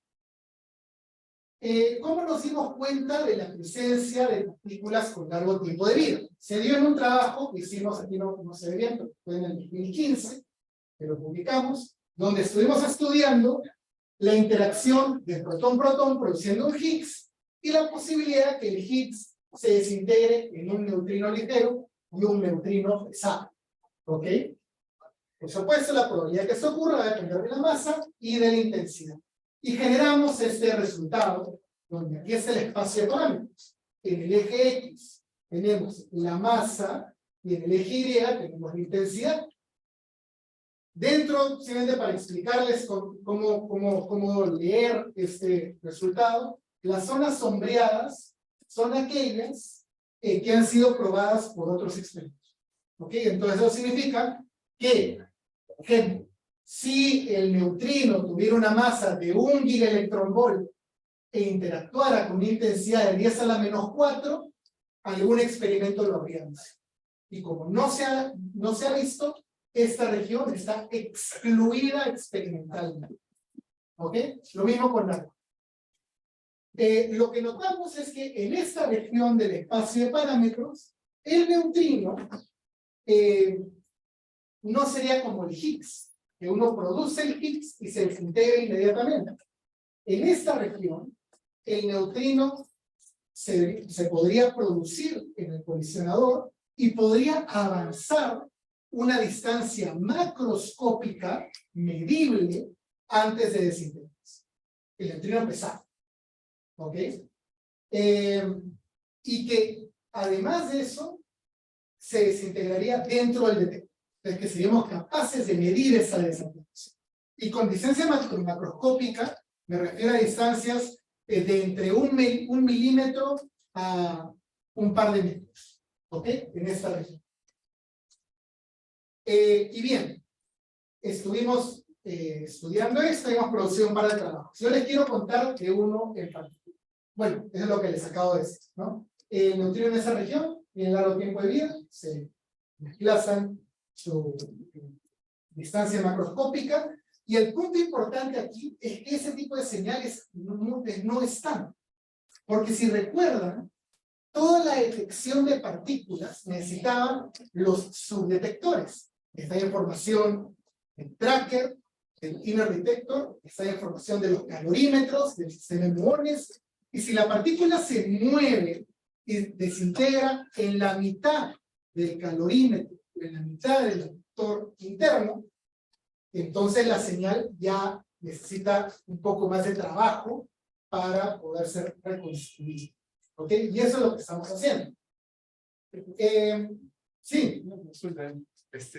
¿Cómo nos dimos cuenta de la presencia de partículas con largo tiempo de vida? Se dio en un trabajo que hicimos, aquí no se ve bien, pero fue en el 2015, que lo publicamos, donde estuvimos estudiando la interacción de protón-protón produciendo un Higgs y la posibilidad que el Higgs se desintegre en un neutrino ligero y un neutrino pesado. ¿Ok? Por supuesto, la probabilidad que esto ocurra va a depender de la masa y de la intensidad. Y generamos este resultado, donde aquí es el espacio de parámetros. En el eje X tenemos la masa y en el eje Y tenemos la intensidad. Dentro, simplemente para explicarles cómo leer este resultado, las zonas sombreadas son aquellas que han sido probadas por otros experimentos. ¿Ok? Entonces eso significa que, por ejemplo, si el neutrino tuviera una masa de 1 gigaelectronvolt e interactuara con una intensidad de 10 a la menos 4, algún experimento lo habría visto. Y como no se ha visto, esta región está excluida experimentalmente. ¿Ok? Lo mismo con la... lo que notamos es que en esta región del espacio de parámetros, el neutrino no sería como el Higgs, que uno produce el Higgs y se desintegra inmediatamente. En esta región, el neutrino se podría producir en el colisionador y podría avanzar una distancia macroscópica medible antes de desintegrarse. El neutrino pesado. ¿Ok? Y que además de eso se desintegraría dentro del detector. Entonces que seríamos capaces de medir esa desintegración. Y con distancia macroscópica me refiero a distancias de entre un milímetro a un par de metros. ¿Ok? En esta región. Y bien, estuvimos estudiando esto y hemos producido un par de trabajos. Yo les quiero contar de uno en particular. Bueno, eso es lo que les acabo de decir, ¿no? El neutrino en esa región tiene largo tiempo de vida, se desplazan su distancia macroscópica, y el punto importante aquí es que ese tipo de señales no están. Porque si recuerdan, toda la detección de partículas necesitaba los subdetectores. Esta información del tracker, el inner detector, esta información de los calorímetros, del sistema de muones, y si la partícula se mueve y desintegra en la mitad del calorímetro, en la mitad del detector interno, entonces la señal ya necesita un poco más de trabajo para poder ser reconstruida. ¿Ok? Y eso es lo que estamos haciendo. Sí.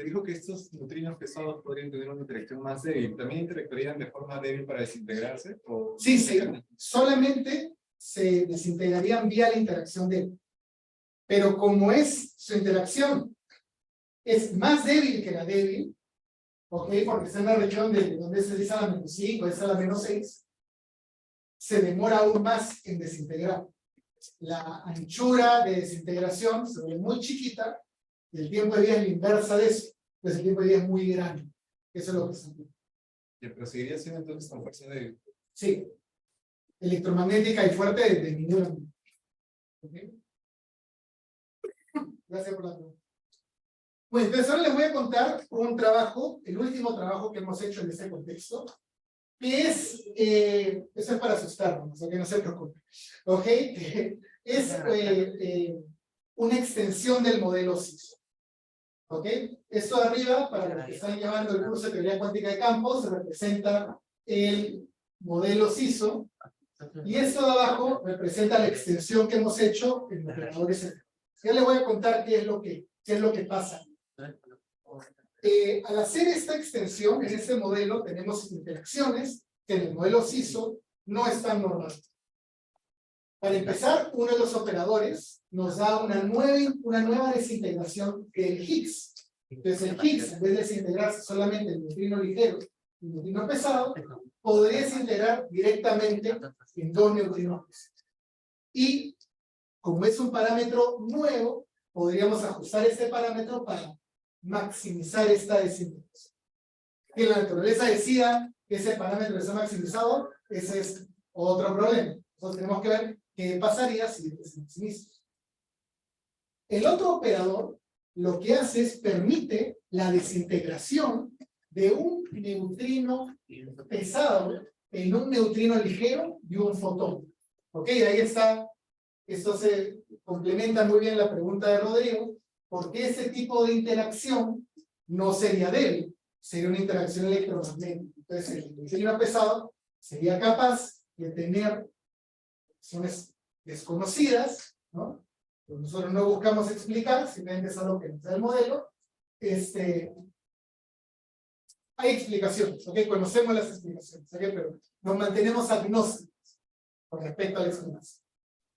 Dijo que estos neutrinos pesados podrían tener una interacción más débil. ¿También interactuarían de forma débil para desintegrarse? ¿O Sí, sí. Solamente se desintegrarían vía la interacción débil. Pero como su interacción es más débil que la débil, ¿ok? Porque está en la región de donde se dice a la -5, es a la -6, se demora aún más en desintegrar. La anchura de desintegración se vuelve muy chiquita y el tiempo de vida es la inversa de eso. Pues el tiempo de vida es muy grande. Eso es lo que se entiende. ¿Y seguiría siendo entonces con fuerza débil? Sí. Electromagnética y fuerte de ninguna manera. ¿Okay? Gracias por la pregunta. Bueno, entonces ahora les voy a contar un trabajo, el último trabajo que hemos hecho en este contexto, que es, eso es para asustarnos, ¿ok? No se preocupen, ¿ok? Es una extensión del modelo CISO, ¿ok? Esto de arriba, para los que están llevando el curso de teoría cuántica de campos, representa el modelo CISO, y esto de abajo representa la extensión que hemos hecho en los operadores. Ya les voy a contar qué es lo que pasa. Al hacer esta extensión, en este modelo tenemos interacciones que en el modelo CISO no están normales. Para empezar, uno de los operadores nos da una nueva desintegración del Higgs. Entonces el Higgs, en vez de desintegrarse solamente en neutrino ligero y neutrino pesado, podría desintegrar directamente en dos neutrinos pesados. Y como es un parámetro nuevo, podríamos ajustar este parámetro para maximizar esta desintegración. Que la naturaleza decida que ese parámetro está maximizado, ese es otro problema. Entonces tenemos que ver qué pasaría si se maximiza. El otro operador lo que hace es permite la desintegración de un neutrino pesado en un neutrino ligero y un fotón. ¿Ok? Ahí está. Esto se complementa muy bien la pregunta de Rodrigo, porque ese tipo de interacción no sería débil, sería una interacción electromagnética. Entonces el neutrino pesado sería capaz de tener acciones desconocidas, ¿no? Pues nosotros no buscamos explicar, simplemente es algo que nos da el modelo. Hay explicaciones, ¿ok? Conocemos las explicaciones, ¿ok? Pero nos mantenemos agnósticos con respecto a la explicación.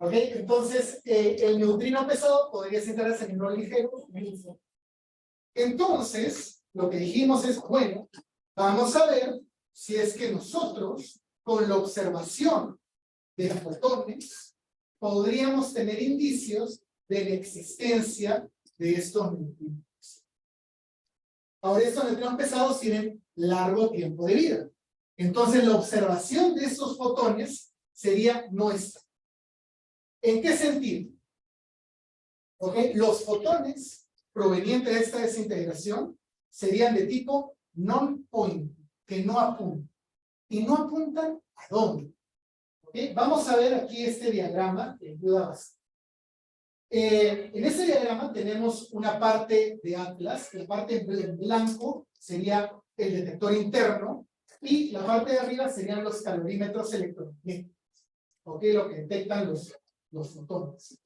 ¿Ok? Entonces, el neutrino pesado podría desintegrarse en neutrino ligero. Entonces, lo que dijimos es, bueno, vamos a ver si es que nosotros, con la observación de fotones, podríamos tener indicios de la existencia de estos neutrinos. Ahora, estos neutrinos pesados tienen largo tiempo de vida. Entonces, la observación de estos fotones sería nuestra. ¿En qué sentido? ¿Okay? Los fotones provenientes de esta desintegración serían de tipo non-point, que no apuntan. ¿Y no apuntan a dónde? ¿Ok? Vamos a ver aquí este diagrama que ayuda bastante. En ese diagrama tenemos una parte de Atlas, la parte en blanco sería el detector interno y la parte de arriba serían los calorímetros electromagnéticos, ¿ok? Lo que detectan los fotones.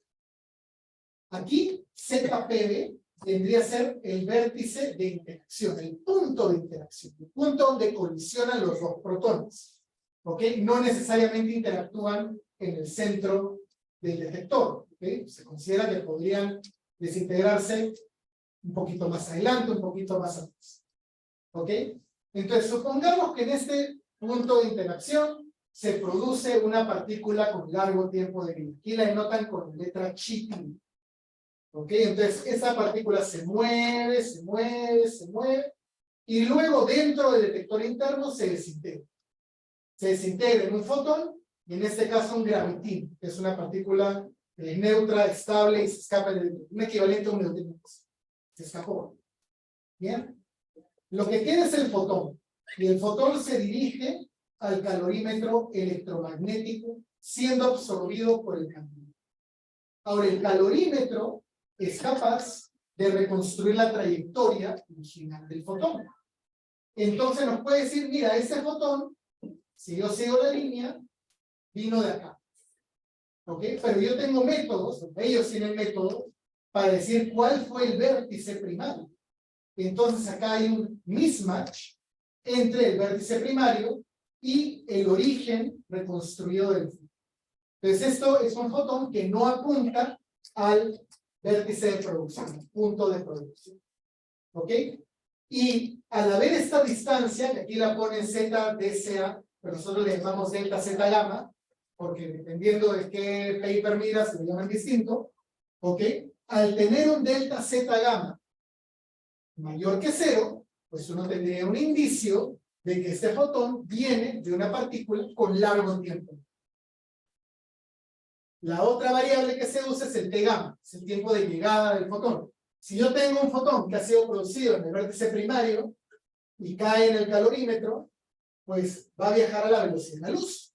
Aquí ZPB vendría a ser el vértice de interacción, el punto de interacción, el punto donde colisionan los dos protones, ¿ok? No necesariamente interactúan en el centro del detector, ¿ok? Se considera que podrían desintegrarse un poquito más adelante, un poquito más atrás, ¿ok? Entonces, supongamos que en este punto de interacción se produce una partícula con largo tiempo de vida. Aquí la denotan con la letra chi. ¿Ok? Entonces, esa partícula se mueve, se mueve, se mueve, y luego dentro del detector interno se desintegra. Se desintegra en un fotón, y en este caso un gravitino, que es una partícula neutra, estable, y se escapa un equivalente a un neutrino. Se escapó. ¿Bien? Lo que queda es el fotón, y el fotón se dirige al calorímetro electromagnético, siendo absorbido por el campo. Ahora, el calorímetro es capaz de reconstruir la trayectoria original del fotón. Entonces nos puede decir, mira, ese fotón, si yo sigo la línea, vino de acá. ¿Ok? Pero yo tengo métodos, ellos tienen métodos, para decir cuál fue el vértice primario. Entonces acá hay un mismatch entre el vértice primario y el origen reconstruido del fotón. Entonces esto es un fotón que no apunta al vértice de producción, punto de producción. ¿Ok? Y al haber esta distancia, que aquí la ponen Z, DCA, pero nosotros le llamamos delta Z gamma, porque dependiendo de qué paper miras, se le llaman distinto. ¿Ok? Al tener un delta Z gamma mayor que 0, pues uno tendría un indicio de que este fotón viene de una partícula con largo tiempo. La otra variable que se usa es el T gamma, es el tiempo de llegada del fotón. Si yo tengo un fotón que ha sido producido en el vértice primario y cae en el calorímetro, pues va a viajar a la velocidad de la luz.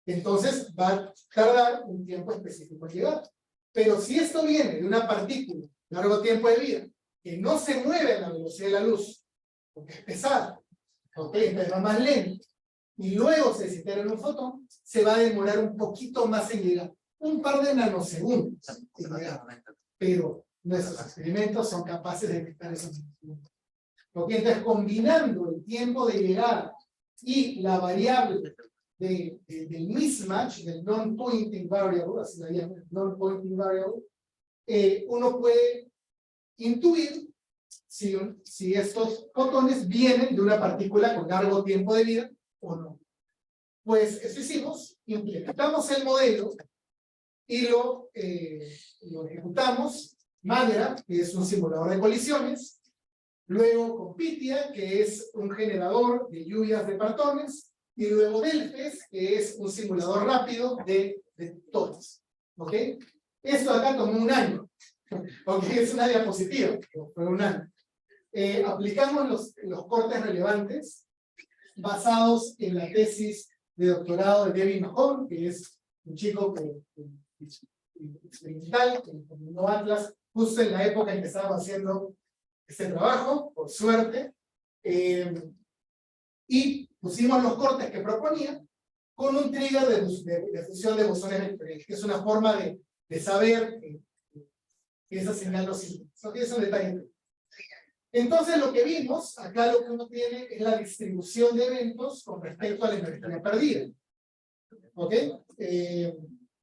Entonces va a tardar un tiempo específico en llegar. Pero si esto viene de una partícula, largo tiempo de vida, que no se mueve a la velocidad de la luz, porque es pesada, ¿ok? Entonces va más lento, y luego se desintegra en un fotón, se va a demorar un poquito más en llegar, un par de nanosegundos en llegar, pero nuestros experimentos son capaces de detectar esos nanosegundos. Porque entonces combinando el tiempo de llegada y la variable del mismatch, del non-pointing variable, así la llaman, non-pointing variable, uno puede intuir si estos fotones vienen de una partícula con largo tiempo de vida o no. Pues eso hicimos, implementamos el modelo y lo ejecutamos. Magra, que es un simulador de colisiones, luego con Pythia, que es un generador de lluvias de partones, y luego Delfes, que es un simulador rápido de detectores. ¿Ok? Esto acá tomó un año. ¿Ok? Es una diapositiva, fue un año. Aplicamos los cortes relevantes basados en la tesis de doctorado de David Mahon, que es un chico experimental, que terminó Atlas justo en la época en que estaba haciendo este trabajo, por suerte, y pusimos los cortes que proponía con un trigger de fusión de bosones vectoriales, que es una forma de saber que esa señal no sirve. Eso es un detalle. Entonces lo que vimos, acá lo que uno tiene es la distribución de eventos con respecto a la energía perdida. ¿Ok?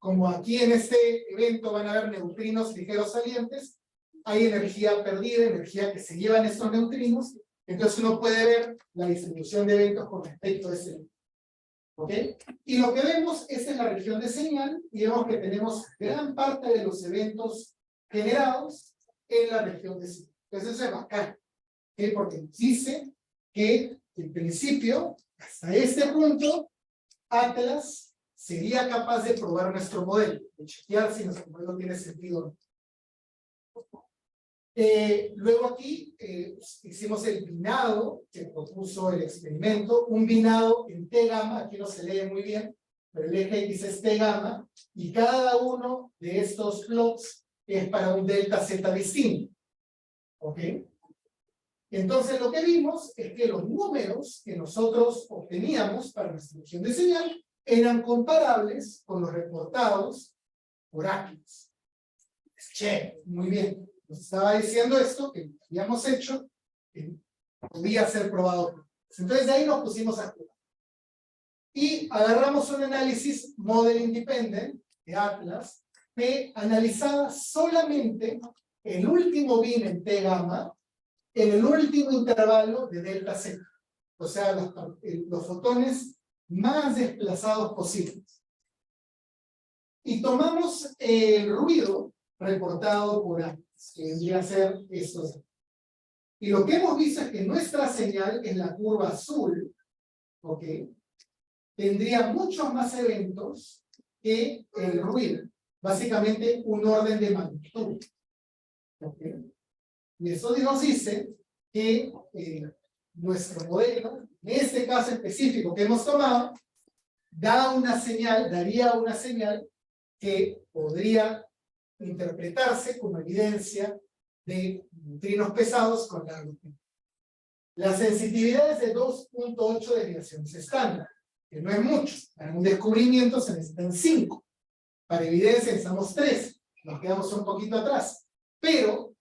Como aquí en este evento van a haber neutrinos ligeros salientes, hay energía perdida, energía que se llevan estos neutrinos, entonces uno puede ver la distribución de eventos con respecto a ese evento. ¿Ok? Y lo que vemos es en la región de señal, y vemos que tenemos gran parte de los eventos generados en la región de señal. Entonces eso es bacán, ¿ok? Porque dice que en principio, hasta este punto, Atlas sería capaz de probar nuestro modelo, de chequear si nuestro modelo tiene sentido o no. Luego aquí hicimos el binado que propuso el experimento, un binado en T gamma, aquí no se lee muy bien, pero el eje X es T gamma, y cada uno de estos plots es para un delta Z distinto. ¿Ok? Entonces lo que vimos es que los números que nosotros obteníamos para nuestra distribución de señal eran comparables con los reportados por Atlas. Che, muy bien. Nos estaba diciendo esto que habíamos hecho, que podía ser probado. Entonces de ahí nos pusimos a jugar. Y agarramos un análisis model independent de Atlas que analizaba solamente el último bin en T gamma en el último intervalo de delta Z. O sea, los fotones más desplazados posibles. Y tomamos el ruido reportado por Atlas, que vendría a ser esto. Y lo que hemos visto es que nuestra señal en la curva azul, ¿ok?, tendría muchos más eventos que el ruido. Básicamente un orden de magnitud. ¿Ok? Y eso nos dice que nuestro modelo, en este caso específico que hemos tomado, daría una señal que podría interpretarse como evidencia de neutrinos pesados con largo tiempo. La sensitividad es de 2.8 desviaciones estándar, que no es mucho. Para un descubrimiento se necesitan 5. Para evidencia necesitamos 3. Nos quedamos un poquito atrás. Pero,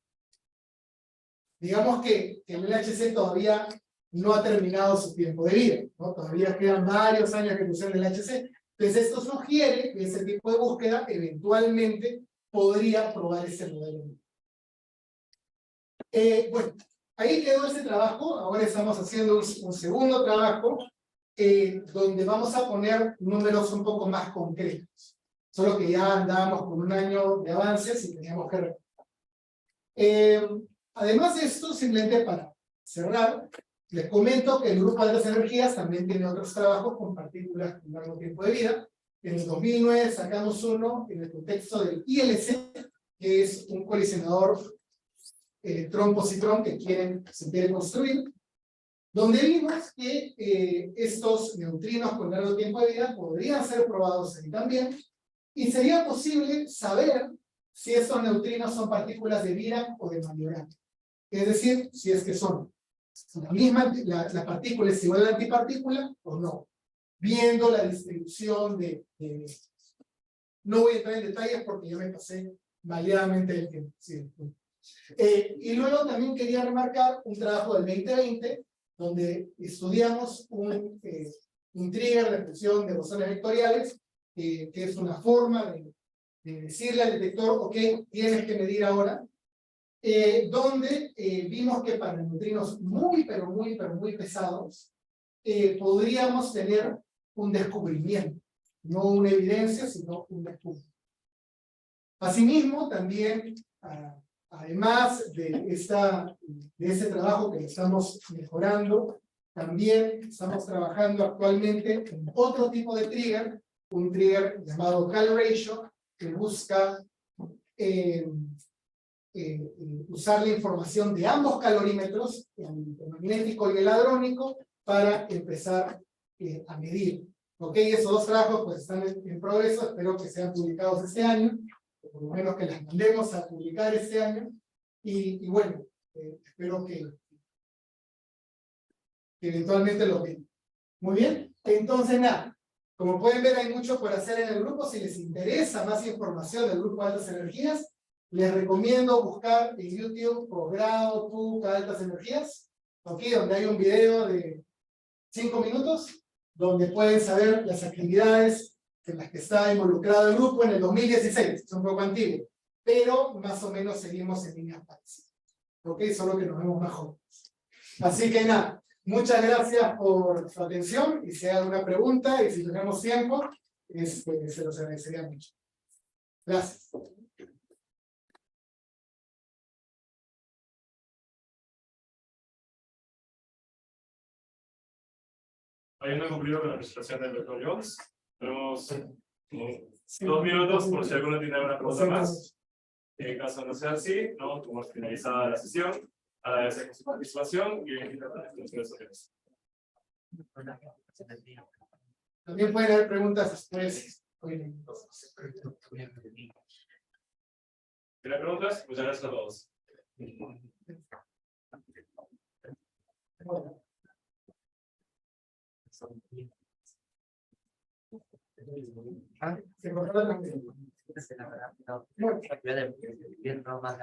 digamos que el LHC todavía no ha terminado su tiempo de vida, ¿no? Todavía quedan varios años de ejecución del LHC. Entonces esto sugiere que ese tipo de búsqueda eventualmente podría probar ese modelo. Bueno, ahí quedó ese trabajo. Ahora estamos haciendo un segundo trabajo donde vamos a poner números un poco más concretos. Solo que ya andábamos con un año de avances y teníamos que recuperar. Además de esto, simplemente para cerrar, les comento que el grupo de altas energías también tiene otros trabajos con partículas con largo tiempo de vida. En el 2009 sacamos uno en el contexto del ILC, que es un colisionador electrón-positrón que se quiere construir, donde vimos que estos neutrinos con largo tiempo de vida podrían ser probados ahí también, y sería posible saber si estos neutrinos son partículas de Dirac o de Majorana. Es decir, si es que son la partícula es igual a la antipartícula o no, viendo la distribución no voy a entrar en detalles porque yo me pasé maleadamente el tiempo. Sí. Y luego también quería remarcar un trabajo del 2020 donde estudiamos un trigger de fusión de bosones vectoriales, que es una forma de decirle al detector, ok, tienes que medir ahora, donde vimos que para neutrinos muy pesados, podríamos tener un descubrimiento, no una evidencia, sino un descubrimiento. Asimismo, también, además de ese trabajo que estamos mejorando, también estamos trabajando actualmente en otro tipo de trigger, un trigger llamado Cal Ratio, que busca usar la información de ambos calorímetros, el magnético y el hadrónico, para empezar a medir. ¿Ok? Esos dos trabajos pues están en progreso, espero que sean publicados este año, o por lo menos que las mandemos a publicar este año, y bueno, espero que eventualmente lo vean. Muy bien, entonces nada, como pueden ver hay mucho por hacer en el grupo. Si les interesa más información del grupo de altas energías, les recomiendo buscar en YouTube posgrado PUC altas energías, aquí donde hay un video de 5 minutos, donde pueden saber las actividades en las que está involucrado el grupo en el 2016, es un poco antiguo, pero más o menos seguimos en líneas parecidas. Ok, solo que nos vemos más jóvenes. Así que nada, muchas gracias por su atención, y si hay alguna pregunta, y si tenemos tiempo, se los agradecería mucho. Gracias. Habiendo cumplido con la presentación del doctor Jones, tenemos 2 minutos por si alguno tiene alguna pregunta más. En caso no sea así, no, hemos finalizada la sesión. Agradecemos su participación y las instituciones sociales. También pueden haber preguntas después. ¿Tienen preguntas? Muchas gracias a todos. Se cortó la transmisión. No, yo de bien no más